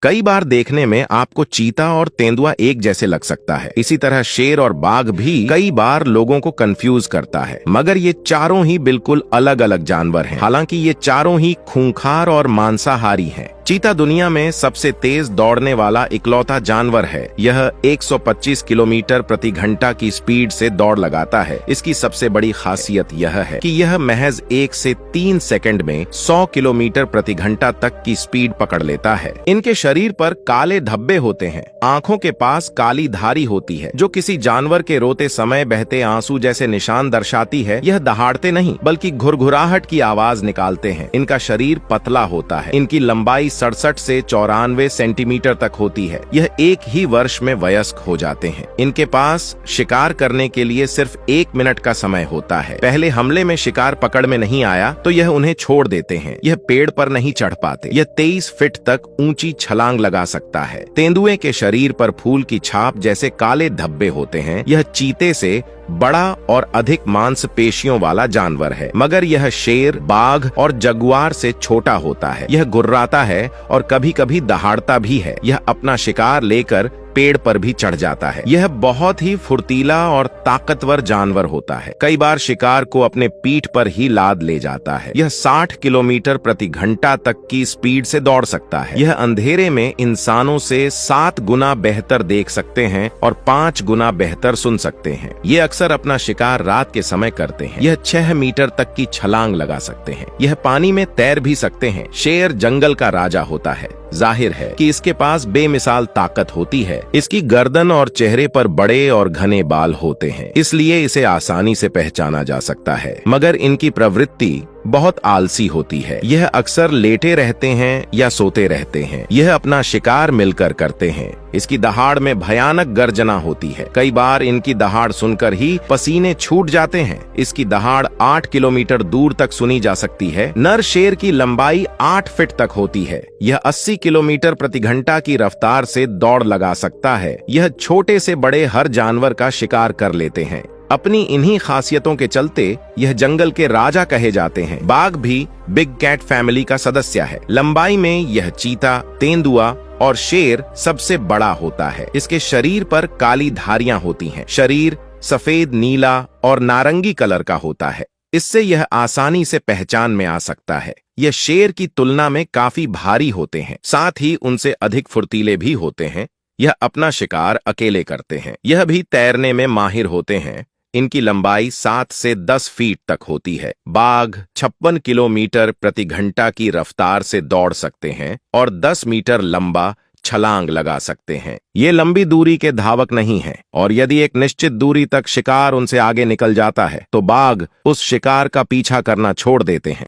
कई बार देखने में आपको चीता और तेंदुआ एक जैसे लग सकता है। इसी तरह शेर और बाघ भी कई बार लोगों को कंफ्यूज करता है, मगर ये चारों ही बिल्कुल अलग अलग जानवर हैं। हालांकि ये चारों ही खूंखार और मांसाहारी हैं। चीता दुनिया में सबसे तेज दौड़ने वाला इकलौता जानवर है। यह 125 किलोमीटर प्रति घंटा की स्पीड से दौड़ लगाता है। इसकी सबसे बड़ी खासियत यह है कि यह महज 1 से 3 सेकंड में 100 किलोमीटर प्रति घंटा तक की स्पीड पकड़ लेता है। इनके शरीर पर काले धब्बे होते हैं। आंखों के पास काली धारी होती है, जो किसी जानवर के रोते समय बहते आंसू जैसे निशान दर्शाती है। यह दहाड़ते नहीं, बल्कि घुरघुराहट की आवाज निकालते हैं। इनका शरीर पतला होता है। इनकी लंबाई 67 से 94 सेंटीमीटर तक होती है। यह एक ही वर्ष में वयस्क हो जाते हैं। इनके पास शिकार करने के लिए सिर्फ 1 मिनट का समय होता है। पहले हमले में शिकार पकड़ में नहीं आया तो यह उन्हें छोड़ देते हैं। यह पेड़ पर नहीं चढ़ पाते। यह 23 फीट तक ऊंची छलांग लगा सकता है। तेंदुए के शरीर पर फूल की छाप जैसे काले धब्बे होते हैं। यह चीते से बड़ा और अधिक मांसपेशियों वाला जानवर है, मगर यह शेर, बाघ और जगुआर से छोटा होता है। यह गुर्राता है और कभी कभी दहाड़ता भी है। यह अपना शिकार लेकर पेड़ पर भी चढ़ जाता है। यह बहुत ही फुर्तीला और ताकतवर जानवर होता है। कई बार शिकार को अपने पीठ पर ही लाद ले जाता है। यह 60 किलोमीटर प्रति घंटा तक की स्पीड से दौड़ सकता है। यह अंधेरे में इंसानों से 7 गुना बेहतर देख सकते हैं और 5 गुना बेहतर सुन सकते हैं। ये अक्सर अपना शिकार रात के समय करते हैं। यह 6 मीटर तक की छलांग लगा सकते हैं। यह पानी में तैर भी सकते हैं। शेर जंगल का राजा होता है। जाहिर है कि इसके पास बेमिसाल ताकत होती है। इसकी गर्दन और चेहरे पर बड़े और घने बाल होते हैं, इसलिए इसे आसानी से पहचाना जा सकता है। मगर इनकी प्रवृत्ति बहुत आलसी होती है। यह अक्सर लेटे रहते हैं या सोते रहते हैं। यह अपना शिकार मिलकर करते हैं। इसकी दहाड़ में भयानक गर्जना होती है। कई बार इनकी दहाड़ सुनकर ही पसीने छूट जाते हैं। इसकी दहाड़ 8 किलोमीटर दूर तक सुनी जा सकती है। नर शेर की लंबाई 8 फीट तक होती है। यह 80 किलोमीटर प्रति घंटा की रफ्तार से दौड़ लगा सकता है। यह छोटे से बड़े हर जानवर का शिकार कर लेते हैं। अपनी इन्हीं खासियतों के चलते यह जंगल के राजा कहे जाते हैं। बाघ भी बिग कैट फैमिली का सदस्य है। लंबाई में यह चीता, तेंदुआ और शेर सबसे बड़ा होता है। इसके शरीर पर काली धारियां होती हैं। शरीर सफेद, नीला और नारंगी कलर का होता है। इससे यह आसानी से पहचान में आ सकता है। यह शेर की तुलना में काफी भारी होते हैं, साथ ही उनसे अधिक फुर्तीले भी होते हैं। यह अपना शिकार अकेले करते हैं। यह भी तैरने में माहिर होते हैं। इनकी लंबाई 7 से 10 फीट तक होती है। बाघ 56 किलोमीटर प्रति घंटा की रफ्तार से दौड़ सकते हैं और 10 मीटर लंबा छलांग लगा सकते हैं। ये लंबी दूरी के धावक नहीं हैं, और यदि एक निश्चित दूरी तक शिकार उनसे आगे निकल जाता है तो बाघ उस शिकार का पीछा करना छोड़ देते हैं।